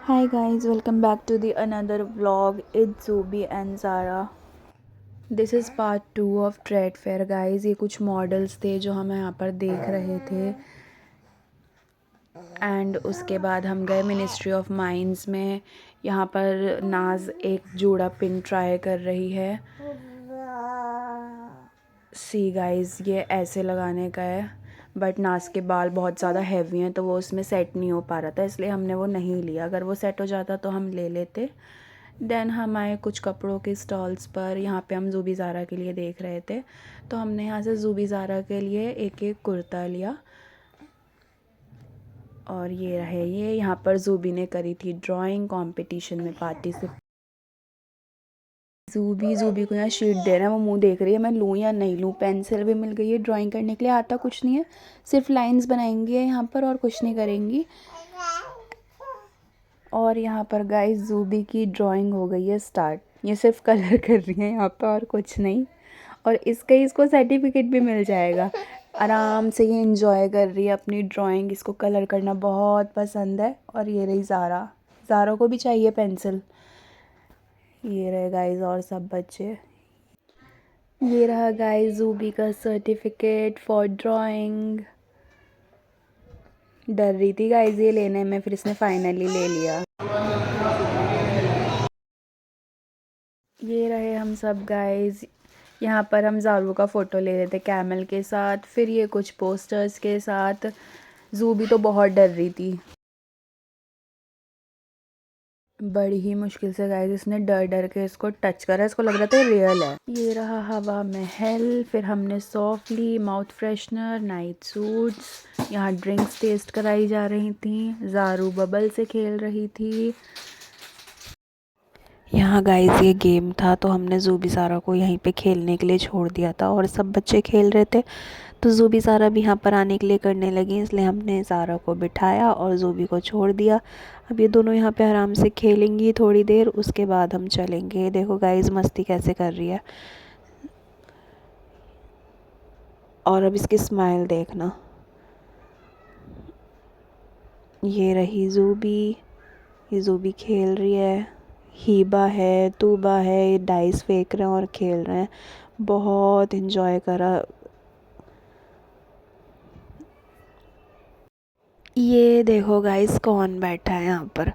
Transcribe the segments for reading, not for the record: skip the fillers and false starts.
Hi guys, welcome back to the another vlog. It's Zubi and Zara. This is part 2 of trade fair guys. ये कुछ models थे जो हम यहाँ पर देख रहे थे एंड उसके बाद हम गए मिनिस्ट्री ऑफ माइंस में। यहाँ पर नाज एक जूड़ा पिन ट्राई कर रही है। सी गाइस, ये ऐसे लगाने का है बट नाज के बाल बहुत ज़्यादा हैवी हैं तो वो उसमें सेट नहीं हो पा रहा था, इसलिए हमने वो नहीं लिया। अगर वो सेट हो जाता तो हम ले लेते। देन हम आए कुछ कपड़ों के स्टॉल्स पर। यहाँ पे हम ज़ूबी ज़ारा के लिए देख रहे थे तो हमने यहाँ से ज़ूबी ज़ारा के लिए एक एक कुर्ता लिया। और ये रहे, ये यहाँ पर ज़ूबी ने करी थी ड्राइंग कंपटीशन में पार्टिसिपेट। ज़ूबी को यहाँ शीट दे रहा है, वो मुंह देख रही है मैं लूँ या नहीं लूँ। पेंसिल भी मिल गई है ड्राइंग करने के लिए। आता कुछ नहीं है, सिर्फ लाइंस बनाएंगी यहाँ पर और कुछ नहीं करेंगी। और यहाँ पर गाइस ज़ूबी की ड्राइंग हो गई है स्टार्ट। ये सिर्फ कलर कर रही है यहाँ पर और कुछ नहीं। और इसको सर्टिफिकेट भी मिल जाएगा। आराम से ये इंजॉय कर रही है अपनी ड्राइंग। इसको कलर करना बहुत पसंद है। और ये रही ज़ारा, ज़ारा को भी चाहिए पेंसिल। ये रहे गाइस और सब बच्चे। ये रहा गाइस ज़ूबी का सर्टिफिकेट फॉर ड्राइंग। डर रही थी गाइस ये लेने में, फिर इसने फाइनली ले लिया। ये रहे हम सब गाइस। यहाँ पर हम ज़ारू का फ़ोटो ले रहे थे कैमल के साथ, फिर ये कुछ पोस्टर्स के साथ। ज़ूबी तो बहुत डर रही थी, बड़ी ही मुश्किल से गाइस इसने डर डर के इसको टच करा। इसको लग रहा था रियल है। ये रहा हवा महल। फिर हमने softly, mouth freshener, night suits. यहाँ ड्रिंक्स टेस्ट कराई जा रही थी। ज़ारू बबल से खेल रही थी। यहाँ गाइस ये गेम था तो हमने ज़ूबी ज़ारा को यहीं पे खेलने के लिए छोड़ दिया था और सब बच्चे खेल रहे थे तो ज़ूबी ज़ारा भी यहाँ पर आने के लिए करने लगी, इसलिए हमने ज़ारा को बिठाया और ज़ूबी को छोड़ दिया। अब ये दोनों यहाँ पे आराम से खेलेंगी थोड़ी देर, उसके बाद हम चलेंगे। देखो गाइस मस्ती कैसे कर रही है। और अब इसकी स्माइल देखना। ये रही ज़ूबी, ये ज़ूबी खेल रही है। हीबा है, तूबा है, ये डाइस फेंक रहे हैं और खेल रहे हैं। बहुत इन्जॉय करा। ये देखो गाइस कौन बैठा है यहाँ पर।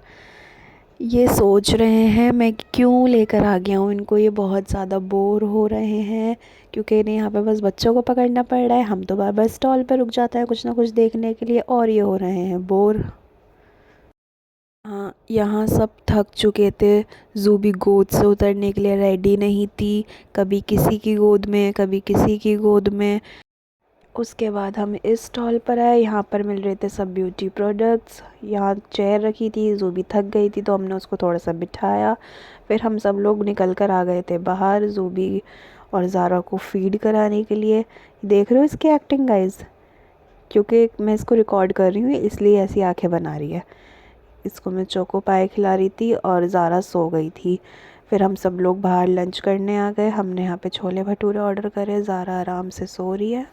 ये सोच रहे हैं मैं क्यों लेकर आ गया हूँ इनको। ये बहुत ज़्यादा बोर हो रहे हैं क्योंकि इन्हें यहाँ पे बस बच्चों को पकड़ना पड़ रहा है। हम तो बार बार स्टॉल पर रुक जाते हैं कुछ ना कुछ देखने के लिए और ये हो रहे हैं बोर। हाँ, यहाँ सब थक चुके थे। ज़ूबी गोद से उतरने के लिए रेडी नहीं थी, कभी किसी की गोद में कभी किसी की गोद में। उसके बाद हम इस स्टॉल पर आए। यहाँ पर मिल रहे थे सब ब्यूटी प्रोडक्ट्स। यहाँ चेयर रखी थी, ज़ूबी थक गई थी तो हमने उसको थोड़ा सा बिठाया। फिर हम सब लोग निकल कर आ गए थे बाहर ज़ूबी और ज़ारा को फीड कराने के लिए। देख रहे हो इसकी एक्टिंग गाइस, क्योंकि मैं इसको रिकॉर्ड कर रही हूँ इसलिए ऐसी आंखें बना रही है। इसको मैं चोको पाए खिला रही थी और ज़ारा सो गई थी। फिर हम सब लोग बाहर लंच करने आ गए। हमने यहाँ पे छोले भटूरे ऑर्डर करे। ज़ारा आराम से सो रही है।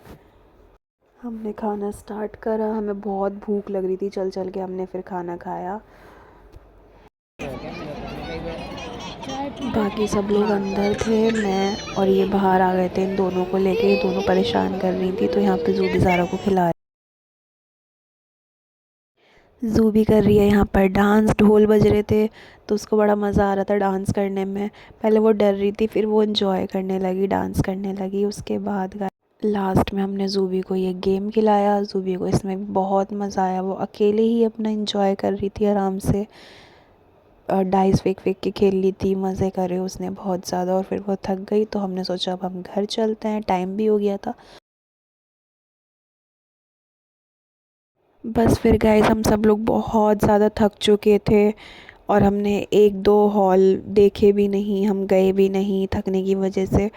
हमने खाना स्टार्ट करा। हमें बहुत भूख लग रही थी, चल चल के हमने फिर खाना खाया। बाकी सब लोग अंदर थे, मैं और ये बाहर आ गए थे इन दोनों को लेके। ये दोनों परेशान कर रही थी तो यहाँ पे ज़ूबी ज़ारा को खिला रही। ज़ूबी कर रही है यहाँ पर डांस। ढोल बज रहे थे तो उसको बड़ा मज़ा आ रहा था डांस करने में। पहले वो डर रही थी, फिर वो इन्जॉय करने लगी, डांस करने लगी। उसके बाद लास्ट में हमने ज़ूबी को ये गेम खिलाया। ज़ूबी को इसमें भी बहुत मज़ा आया। वो अकेले ही अपना इंजॉय कर रही थी आराम से। डाइस फेंक फेंक के खेल ली थी, मज़े करे उसने बहुत ज़्यादा। और फिर वो थक गई तो हमने सोचा अब हम घर चलते हैं, टाइम भी हो गया था। बस फिर गाइस हम सब लोग बहुत ज़्यादा थक चुके थे और हमने एक दो हॉल देखे भी नहीं, हम गए भी नहीं थकने की वजह से।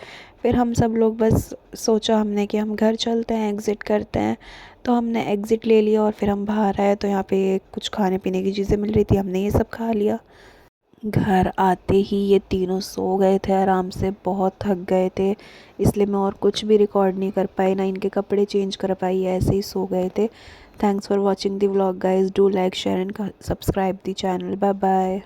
फिर हम सब लोग बस सोचा हमने कि हम घर चलते हैं, एग्ज़िट करते हैं। तो हमने एग्ज़िट ले लिया और फिर हम बाहर आए तो यहाँ पे कुछ खाने पीने की चीज़ें मिल रही थी, हमने ये सब खा लिया। घर आते ही ये तीनों सो गए थे आराम से, बहुत थक गए थे, इसलिए मैं और कुछ भी रिकॉर्ड नहीं कर पाई, ना इनके कपड़े चेंज कर पाई, ऐसे ही सो गए थे। Thanks for watching the vlog guys. Do like, share and subscribe the channel. Bye bye.